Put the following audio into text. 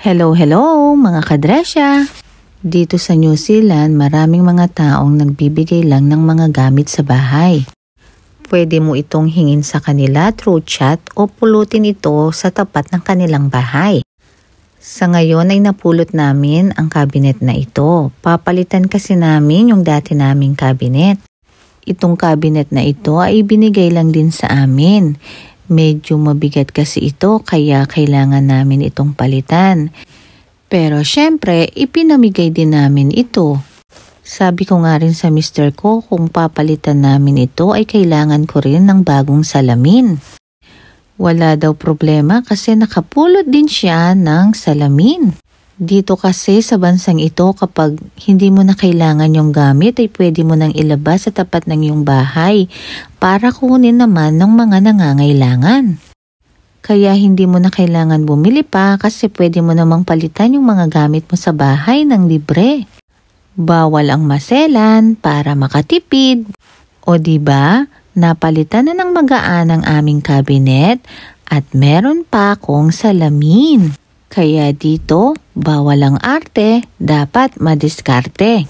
Hello mga kadresya! Dito sa New Zealand, maraming mga taong nagbibigay lang ng mga gamit sa bahay. Pwede mo itong hingin sa kanila through chat o pulutin ito sa tapat ng kanilang bahay. Sa ngayon ay napulot namin ang cabinet na ito. Papalitan kasi namin yung dati naming cabinet. Itong cabinet na ito ay binigay lang din sa amin. Medyo mabigat kasi ito kaya kailangan namin itong palitan. Pero syempre, ipinamigay din namin ito. Sabi ko nga rin sa mister ko kung papalitan namin ito ay kailangan ko rin ng bagong salamin. Wala daw problema kasi nakapulot din siya ng salamin. Dito kasi sa bansang ito kapag hindi mo na kailangan yung gamit ay pwede mo nang ilabas sa tapat ng iyong bahay para kunin naman ng mga nangangailangan. Kaya hindi mo na kailangan bumili pa kasi pwede mo namang palitan yung mga gamit mo sa bahay ng libre. Bawal ang maselan para makatipid. O diba, napalitan na ng magaan ang aming cabinet at meron pa akong salamin. Kaya dito, bawal ang arte, dapat madiskarte.